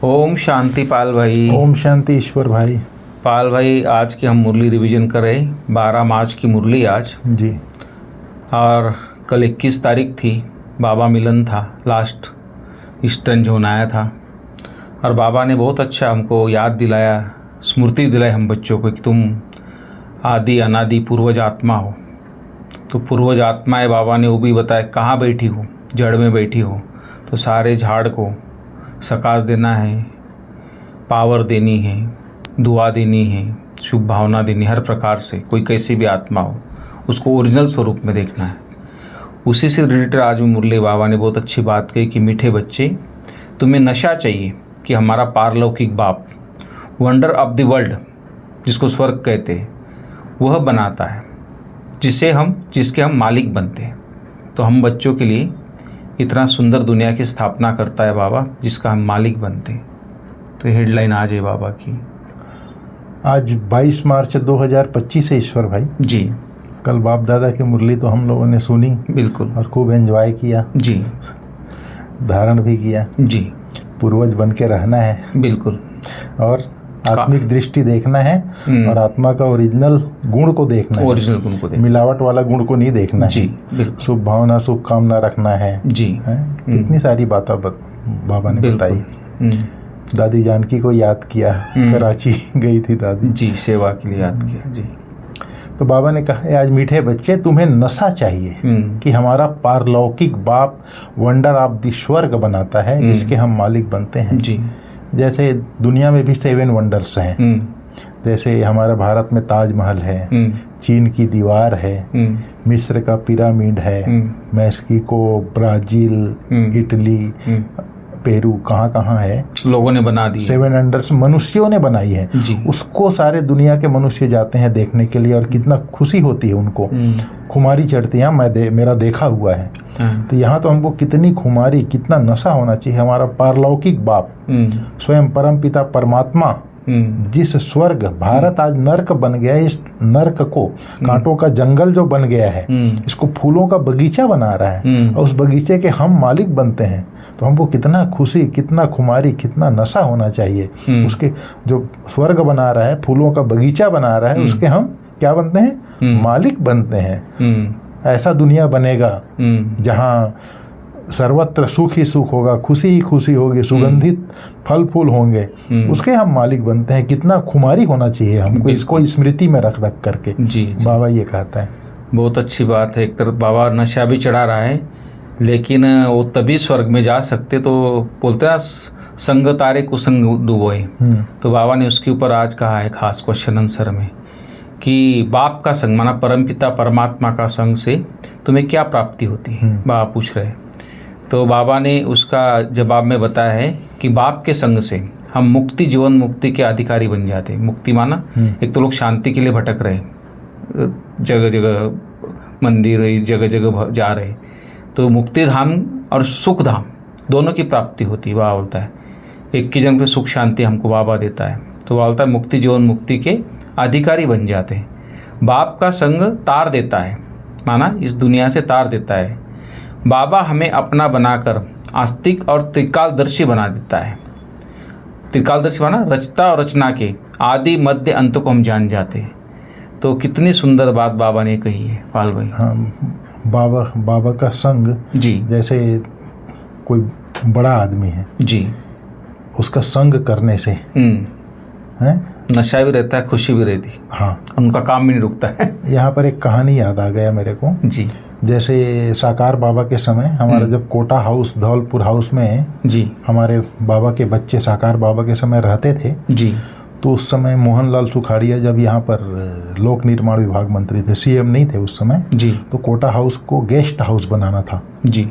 ओम शांति पाल भाई। ओम शांति ईश्वर भाई। पाल भाई, आज की हम मुरली रिवीजन कर रहे 12 मार्च की मुरली आज जी। और कल 21 तारीख थी। बाबा मिलन था, लास्ट ईस्टर्न जोन आया था और बाबा ने बहुत अच्छा हमको याद दिलाया, स्मृति दिलाई हम बच्चों को कि तुम आदि अनादि पूर्वज आत्मा हो। तो पूर्वज आत्मा है, बाबा ने वो भी बताया कहाँ बैठी हो, जड़ में बैठी हो। तो सारे झाड़ को सकाश देना है, पावर देनी है, दुआ देनी है, शुभ भावना देनी, हर प्रकार से कोई कैसी भी आत्मा हो उसको ओरिजिनल स्वरूप में देखना है। उसी से रिलेटेड आज में मुरली बाबा ने बहुत अच्छी बात कही कि मीठे बच्चे, तुम्हें नशा चाहिए कि हमारा पारलौकिक बाप वंडर ऑफ द वर्ल्ड, जिसको स्वर्ग कहते हैं, वह बनाता है, जिसके हम मालिक बनते हैं। तो हम बच्चों के लिए इतना सुंदर दुनिया की स्थापना करता है बाबा, जिसका हम मालिक बनते हैं। तो हेडलाइन आज है बाबा की। आज 22 मार्च 2025 है ईश्वर भाई जी। कल बाप दादा की मुरली तो हम लोगों ने सुनी, बिल्कुल, और खूब एंजॉय किया जी, धारण भी किया जी, पूर्वज बन के रहना है, बिल्कुल, और आत्मिक दृष्टि देखना है और आत्मा का ओरिजिनल गुण को देखना है, ओरिजिनल गुण को देखना, मिलावट वाला गुण को नहीं देखना जी, है। बिल्कुल, शुभ भावना शुभ कामना रखना है जी, कितनी सारी बातें बाबा ने बताई। दादी जानकी को याद किया, कराची गई थी दादी जी, सेवा के लिए याद किया जी। तो बाबा ने कहा आज मीठे बच्चे तुम्हें नशा चाहिए कि हमारा पारलौकिक बाप वंडर ऑफ द स्वर्ग बनाता है, जिसके हम मालिक बनते हैं जी। जैसे दुनिया में भी 7 वंडर्स हैं, जैसे हमारा भारत में ताजमहल है, चीन की दीवार है, मिस्र का पिरामिड है, मैक्सिको, ब्राजील, इटली, पेरू, कहाँ है, लोगों ने बना दी। 7 वंडर्स मनुष्यों ने बनाई है। उसको सारे दुनिया के मनुष्य जाते हैं देखने के लिए, और कितना खुशी होती है उनको, खुमारी चढ़ती है। मेरा देखा हुआ है। तो यहाँ तो हमको कितनी खुमारी, कितना नशा होना चाहिए। हमारा पारलौकिक बाप स्वयं परमपिता परमात्मा, जिस स्वर्ग, भारत आज नर्क बन गया है, इस नर्क को, कांटों का जंगल जो बन गया है, इसको फूलों का बगीचा बना रहा है, और उस बगीचे के हम मालिक बनते हैं। तो हमको कितना खुशी, कितना खुमारी, कितना नशा होना चाहिए। उसके जो स्वर्ग बना रहा है, फूलों का बगीचा बना रहा है, उसके हम क्या बनते हैं? मालिक बनते हैं। ऐसा दुनिया बनेगा जहाँ सर्वत्र सुख ही सुख होगा, खुशी ही खुशी होगी, सुगंधित फल फूल होंगे, उसके हम मालिक बनते हैं। कितना खुमारी होना चाहिए हमको, इसको स्मृति में रख करके। जी, बाबा ये कहता है। बहुत अच्छी बात है। एक तरफ बाबा नशा भी चढ़ा रहा है, लेकिन वो तभी स्वर्ग में जा सकते, तो बोलते हैं संग तारे कुसंग डूबोए। तो बाबा ने उसके ऊपर आज कहा है खास क्वेश्चन आंसर में कि बाप का संग, माना परमपिता परमात्मा का संग से तुम्हें क्या प्राप्ति होती है, बाबा पूछ रहे। तो बाबा ने उसका जवाब में बताया है कि बाप के संग से हम मुक्ति, जीवन मुक्ति के अधिकारी बन जाते हैं। मुक्ति माना एक तो लोग शांति के लिए भटक रहे, जगह जगह मंदिर, जगह जगह जा रहे, तो मुक्ति धाम और सुख धाम दोनों की प्राप्ति होती है। बाबा बोलता है एक की जन्म पे सुख शांति हमको बाबा देता है। तो बाबा बोलता है मुक्ति जीवन मुक्ति के अधिकारी बन जाते हैं। बाप का संग तार देता है, माना इस दुनिया से तार देता है। बाबा हमें अपना बनाकर आस्तिक और त्रिकालदर्शी बना देता है। त्रिकालदर्शी माना रचता और रचना के आदि मध्य अंत को हम जान जाते हैं। तो कितनी सुंदर बात बाबा ने कही है पाल भाई। हाँ, बाबा का संग जी, जैसे कोई बड़ा आदमी है जी, उसका संग करने से है नशा भी रहता है, खुशी भी रहती है। हाँ, उनका काम भी नहीं रुकता है। यहाँ पर एक कहानी याद आ गया मेरे को जी। जैसे साकार बाबा के समय हमारा जब कोटा हाउस, धौलपुर हाउस में जी हमारे बाबा के बच्चे साकार बाबा के समय रहते थे जी, तो उस समय मोहनलाल सुखाड़िया जब यहाँ पर लोक निर्माण विभाग मंत्री थे, सीएम नहीं थे उस समय जी, तो कोटा हाउस को गेस्ट हाउस बनाना था जी।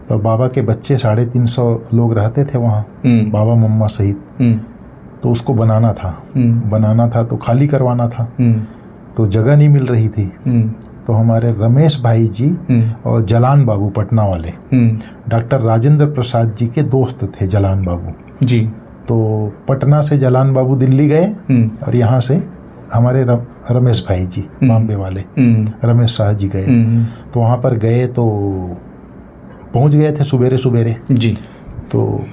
तो बाबा के बच्चे 350 लोग रहते थे वहाँ, बाबा मम्मा सहित। तो उसको बनाना था तो खाली करवाना था, तो जगह नहीं मिल रही थी। तो हमारे रमेश भाई जी और जलान बाबू पटना वाले, डॉक्टर राजेंद्र प्रसाद जी के दोस्त थे जलान बाबू जी। तो पटना से जलान बाबू दिल्ली गए, और यहाँ से हमारे रमेश भाई जी बॉम्बे वाले रमेश शाह जी गए। तो वहाँ पर गए तो पहुँच गए थे सुबेरे जी। तो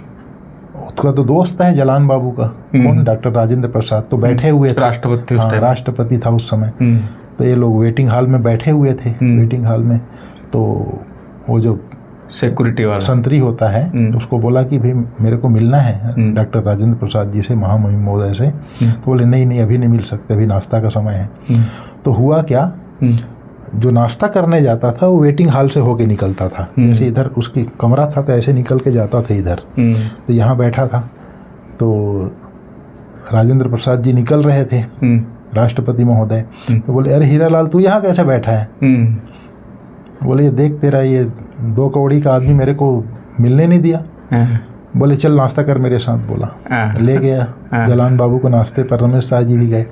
उसका तो दोस्त है जलान बाबू का, कौन, डॉक्टर राजेंद्र प्रसाद, तो बैठे हुए थे, राष्ट्रपति उस हाँ, टाइम। राष्ट्रपति था उस समय। तो ये लोग वेटिंग हॉल में बैठे हुए थे, वेटिंग हॉल में। तो वो जो सिक्योरिटी वाला संतरी होता है तो उसको बोला कि भाई मेरे को मिलना है डॉक्टर राजेंद्र प्रसाद जी से, महामहिम महोदय से। तो बोले नहीं अभी नहीं मिल सकते, अभी नाश्ता का समय है। तो हुआ क्या, जो नाश्ता करने जाता था वो वेटिंग हॉल से होके निकलता था, जैसे इधर उसकी कमरा था तो ऐसे निकल के जाता था इधर। तो यहाँ बैठा था, तो राजेंद्र प्रसाद जी निकल रहे थे, राष्ट्रपति महोदय। तो बोले अरे हीरालाल तू यहाँ कैसे बैठा है? बोले ये देख तेरा ये 2 कौड़ी का आदमी मेरे को मिलने नहीं दिया। बोले चल नाश्ता कर मेरे साथ। बोला, ले गया जलान बाबू को नाश्ते पर। रमेश शाह जी भी गए,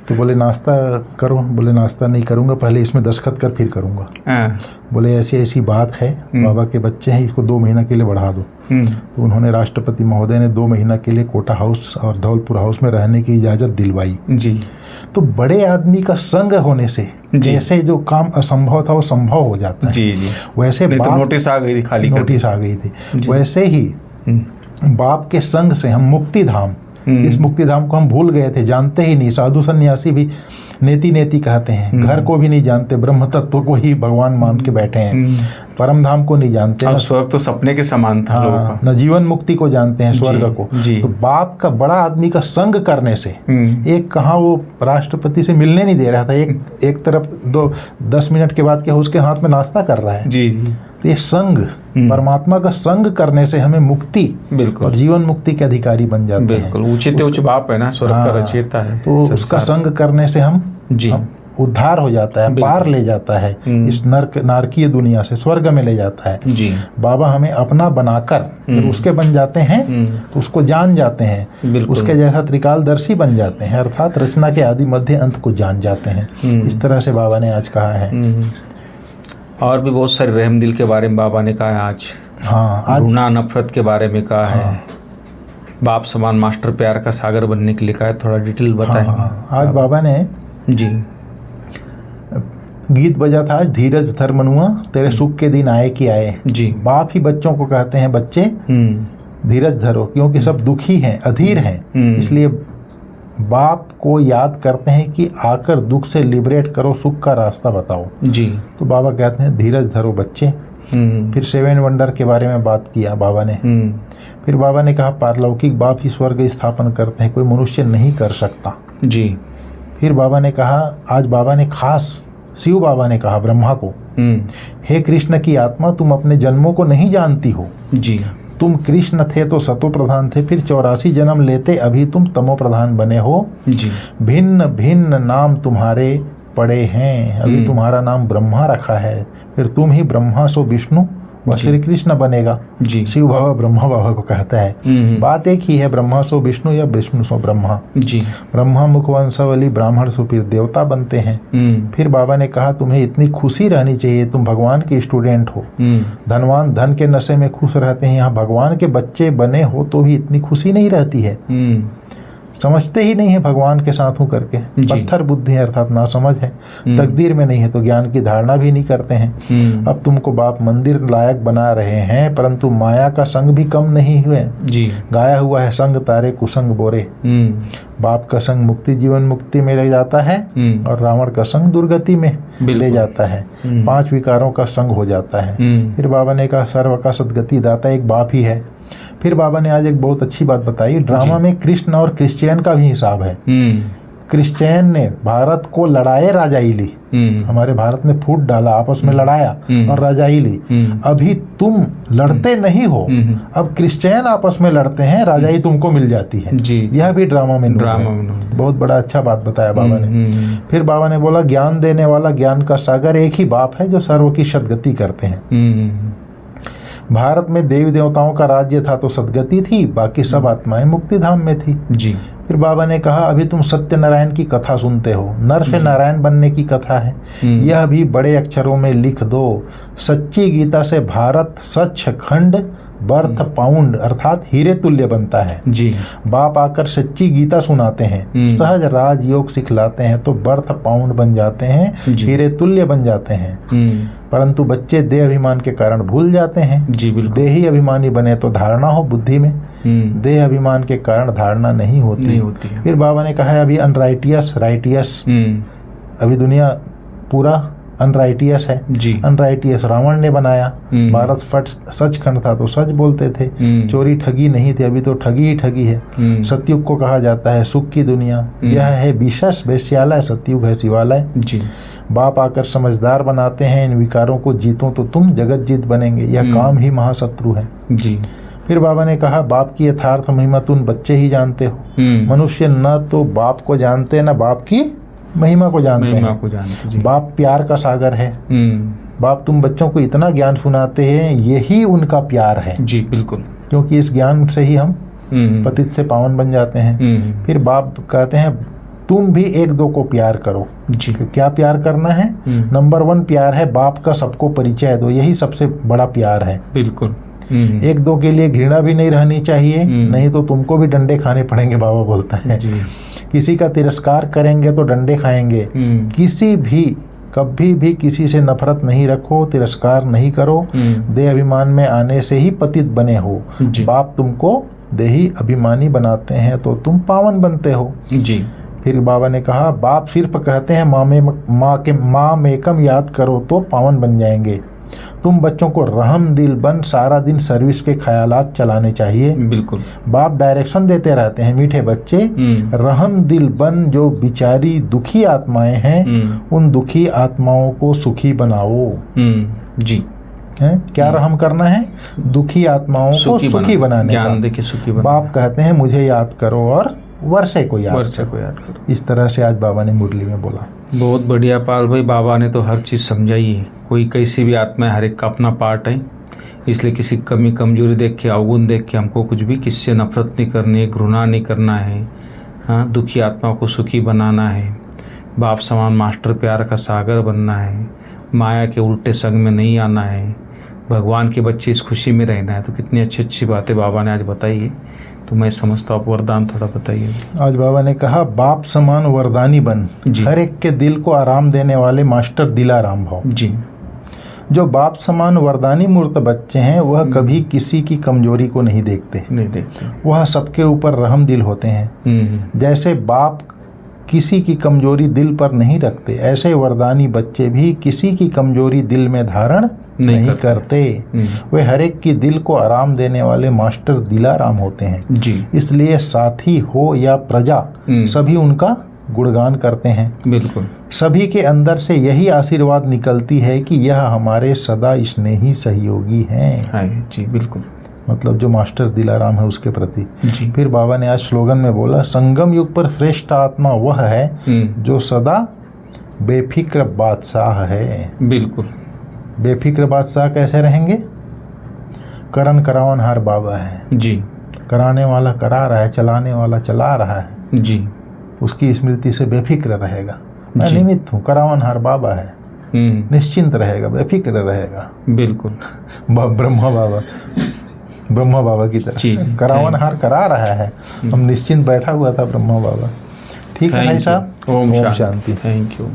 तो बोले नाश्ता करो। बोले नाश्ता नहीं करूँगा, पहले इसमें दस्तखत कर फिर करूँगा। बोले ऐसी ऐसी बात है, बाबा के बच्चे हैं, इसको 2 महीना के लिए बढ़ा दो। तो उन्होंने, राष्ट्रपति महोदय ने 2 महीना के लिए कोटा हाउस और धौलपुर हाउस में रहने की इजाज़त दिलवाई जी। तो बड़े आदमी का संग होने से जैसे जो काम असंभव था वो संभव हो जाता है जी। वैसे बाप, नोटिस आ गई थी, खाली नोटिस आ गई थी, वैसे ही बाप के संग से हम मुक्ति धाम, इस मुक्ति धाम को हम भूल गए थे, जानते ही नहीं। साधु सन्यासी भी नेति नेति कहते हैं, घर को भी नहीं जानते, ब्रह्म तत्व को ही भगवान मान के बैठे हैं, परम धाम को नहीं जानते। अब स्वर्ग तो सपने के समान था लोगों का। न जीवन मुक्ति को जानते हैं, स्वर्ग को। तो बाप का, बड़ा आदमी का संग करने से, एक कहाँ वो राष्ट्रपति से मिलने नहीं दे रहा था, एक तरफ 10 मिनट के बाद क्या उसके हाथ में नाश्ता कर रहा है जी। तो ये संग, परमात्मा का संग करने से हमें मुक्ति और जीवन मुक्ति के अधिकारी बन जाते हैं। बिल्कुल, उच्च बाप है ना, स्वर्ग का रचयिता है। तो उसका संग करने से हम उद्धार हो जाता है, पार ले जाता है इस नारकीय दुनिया से, स्वर्ग में ले जाता है जी। बाबा हमें अपना बनाकर जब उसके बन जाते हैं तो उसको जान जाते हैं, उसके जैसा त्रिकालदर्शी बन जाते हैं, अर्थात रचना के आदि मध्य अंत को जान जाते हैं। इस तरह से बाबा ने आज कहा है। और भी बहुत सारे रहम दिल के बारे में बाबा ने कहा है आज। हाँ, आज घृणा नफरत के बारे में कहा है, बाप समान मास्टर प्यार का सागर बनने के लिए कहा है। थोड़ा डिटेल बताएं। आज बाबा ने जी गीत बजा था, आज धीरज धर मनुआ, तेरे सुख के दिन आए कि आए जी। बाप ही बच्चों को कहते हैं बच्चे धीरज धरो, क्योंकि सब दुखी हैं, अधीर हैं, इसलिए बाप को याद करते हैं कि आकर दुख से लिबरेट करो, सुख का रास्ता बताओ जी। तो बाबा कहते हैं धीरज धरो बच्चे। फिर 7 वंडर के बारे में बात किया बाबा ने। फिर बाबा ने कहा पारलौकिक बाप ही स्वर्ग स्थापन करते हैं, कोई मनुष्य नहीं कर सकता जी। फिर बाबा ने कहा, आज बाबा ने खास शिव बाबा ने कहा ब्रह्मा को, हे कृष्ण की आत्मा, तुम अपने जन्मों को नहीं जानती हो जी। तुम कृष्ण थे तो सतो प्रधान थे, फिर 84 जन्म लेते अभी तुम तमो प्रधान बने हो जी। भिन्न भिन्न नाम तुम्हारे पड़े हैं, अभी तुम्हारा नाम ब्रह्मा रखा है, फिर तुम ही ब्रह्मा सो विष्णु व श्री कृष्ण बनेगा जी। शिव बाबा ब्रह्मा बाबा को कहता है, बात एक ही है, ब्रह्मा सो विष्णु या विष्णु सो ब्रह्मा जी। ब्रह्मा मुखवंशावली, ब्राह्मण सो फिर देवता बनते हैं। फिर बाबा ने कहा तुम्हें इतनी खुशी रहनी चाहिए, तुम भगवान के स्टूडेंट हो। धनवान धन के नशे में खुश रहते हैं, यहाँ भगवान के बच्चे बने हो तो भी इतनी खुशी नहीं रहती है, समझते ही नहीं है भगवान के साथ हूँ करके, पत्थर बुद्धि है अर्थात ना समझ है, तकदीर में नहीं है तो ज्ञान की धारणा भी नहीं करते हैं। अब तुमको बाप मंदिर लायक बना रहे हैं, परंतु माया का संग भी कम नहीं हुए जी। गाया हुआ है संग तारे कुसंग बोरे, बाप का संग मुक्ति जीवन मुक्ति में ले जाता है और रावण का संग दुर्गति में ले जाता है, 5 विकारों का संग हो जाता है। फिर बाबा ने कहा सर्व का सदगति दाता एक बाप ही है। फिर बाबा ने आज एक बहुत अच्छी बात बताई, ड्रामा में कृष्ण और क्रिश्चियन का भी हिसाब है। क्रिश्चियन ने भारत को लड़ाए राजाईली, हमारे भारत ने फूट डाला, आपस में लड़ाया और राजाईली। अभी तुम लड़ते नहीं हो, अब क्रिश्चियन आपस में लड़ते हैं, राजाई तुमको मिल जाती है जी। यह भी ड्रामा में बहुत बड़ा अच्छा बात बताया बाबा ने। फिर बाबा ने बोला ज्ञान देने वाला, ज्ञान का सागर एक ही बाप है जो सर्व की सदगति करते हैं। भारत में देवी देवताओं का राज्य था तो सदगति थी, बाकी सब आत्माएं मुक्ति धाम में थी जी। फिर बाबा ने कहा अभी तुम सत्यनारायण की कथा सुनते हो, नर से नारायण बनने की कथा है, यह भी बड़े अक्षरों में लिख दो। सच्ची गीता से भारत सच खंड बर्थ पाउंड अर्थात हीरे तुल्य बनता है जी। बाप आकर सच्ची गीता सुनाते हैं, सहज राज योग सिखलाते हैं तो बर्थ पाउंड बन जाते हैं, हीरे तुल्य बन जाते हैं। परंतु बच्चे देह अभिमान के कारण भूल जाते हैं जी। देही अभिमानी बने तो धारणा हो बुद्धि में देह अभिमान के कारण धारणा नहीं होती है। फिर बाबा ने कहा है अभी अनराइटियस राइटियस, अभी दुनिया पूरा अनराइटियस है जी। अनराइटियस रावण ने बनाया, भारत फट सचखंड था तो सच बोलते थे, चोरी ठगी नहीं थी, अभी तो ठगी ही ठगी है। सतयुग को कहा जाता है सुख की दुनिया, यह है विशेष वेश्यालय, सतयुग है शिवालय जी। बाप आकर समझदार बनाते हैं, इन विकारों को जीतो तो तुम जगत जीत बनेंगे, यह काम ही महाशत्रु है जी। फिर बाबा ने कहा बाप की यथार्थ महिमा तुम बच्चे ही जानते हो, मनुष्य न तो बाप को जानते न बाप की महिमा को जानते हैं। बाप प्यार का सागर है, बाप तुम बच्चों को इतना ज्ञान सुनाते हैं, यही उनका प्यार है जी। बिल्कुल, क्योंकि इस ज्ञान से ही हम पतित से पावन बन जाते हैं। फिर बाप कहते हैं तुम भी एक दो को प्यार करो जी। क्या प्यार करना है? नंबर 1 प्यार है बाप का सबको परिचय दो, यही सबसे बड़ा प्यार है। बिल्कुल, एक दो के लिए घृणा भी नहीं रहनी चाहिए, नहीं तो तुमको भी डंडे खाने पड़ेंगे, बाबा बोलता है जी। किसी का तिरस्कार करेंगे तो डंडे खाएंगे। किसी भी कभी भी किसी से नफरत नहीं रखो, तिरस्कार नहीं करो, देह अभिमान में आने से ही पतित बने हो। बाप तुमको देही अभिमानी बनाते हैं तो तुम पावन बनते हो जी। फिर बाबा ने कहा बाप सिर्फ कहते हैं माँ मेकम याद करो तो पावन बन जाएंगे। तुम बच्चों को रहम दिल बन सारा दिन सर्विस के ख्यालात चलाने चाहिए। बिल्कुल, बाप डायरेक्शन देते रहते हैं, मीठे बच्चे रहम दिल बन, जो बिचारी दुखी आत्माएं हैं उन दुखी आत्माओं को सुखी बनाओ जी। है क्या रहम करना है? दुखी आत्माओं को सुखी बनाने का। बाप कहते हैं मुझे याद करो और वर्षे को याद करो। इस तरह से आज बाबा ने मुरली में बोला। बहुत बढ़िया पाल भाई, बाबा ने तो हर चीज़ समझाई है। कोई कैसी भी आत्मा है, हर एक का अपना पार्ट है, इसलिए किसी कमी कमजोरी देख के, अवगुण देख के हमको कुछ भी किसी से नफरत नहीं करनी है, घृणा नहीं करना है। हाँ, दुखी आत्मा को सुखी बनाना है, बाप समान मास्टर प्यार का सागर बनना है, माया के उल्टे संग में नहीं आना है, भगवान के बच्चे इस खुशी में रहना है। तो कितनी अच्छी अच्छी बातें बाबा ने आज बताई है। तो मैं समझता हूँ, आप वरदान थोड़ा बताइए। आज बाबा ने कहा बाप समान वरदानी बन, हर एक के दिल को आराम देने वाले मास्टर दिलाराम भाव जी। जो बाप समान वरदानी मूर्त बच्चे हैं वह कभी किसी की कमजोरी को नहीं देखते, वह सबके ऊपर रहम दिल होते हैं। जैसे बाप किसी की कमजोरी दिल पर नहीं रखते, ऐसे वरदानी बच्चे भी किसी की कमजोरी दिल में धारण नहीं करते। वे हर एक की दिल को आराम देने वाले मास्टर दिलाराम होते हैं जी। इसलिए साथी हो या प्रजा सभी उनका गुणगान करते हैं। बिल्कुल, सभी के अंदर से यही आशीर्वाद निकलती है कि यह हमारे सदा स्नेही सहयोगी हैं जी। बिल्कुल, मतलब जो मास्टर दिलाराम है उसके प्रति जी। फिर बाबा ने आज स्लोगन में बोला संगम युग पर श्रेष्ठ आत्मा वह है जो सदा बेफिक्र बादशाह है। बिल्कुल, बेफिक्र बादशाह कैसे रहेंगे? करन करावनहार बाबा है जी। कराने वाला करा रहा है, चलाने वाला चला रहा है जी। उसकी स्मृति से बेफिक्र रहेगा। मैं निमित्त हूँ, करावनहार बाबा है, निश्चिंत रहेगा, बेफिक्र रहेगा। बिल्कुल, ब्रह्मा बाबा की तरह करावनहार करा रहा है, हम निश्चिंत बैठा हुआ था ब्रह्मा बाबा। ठीक है भाई साहब, ओम शांति। Thank you.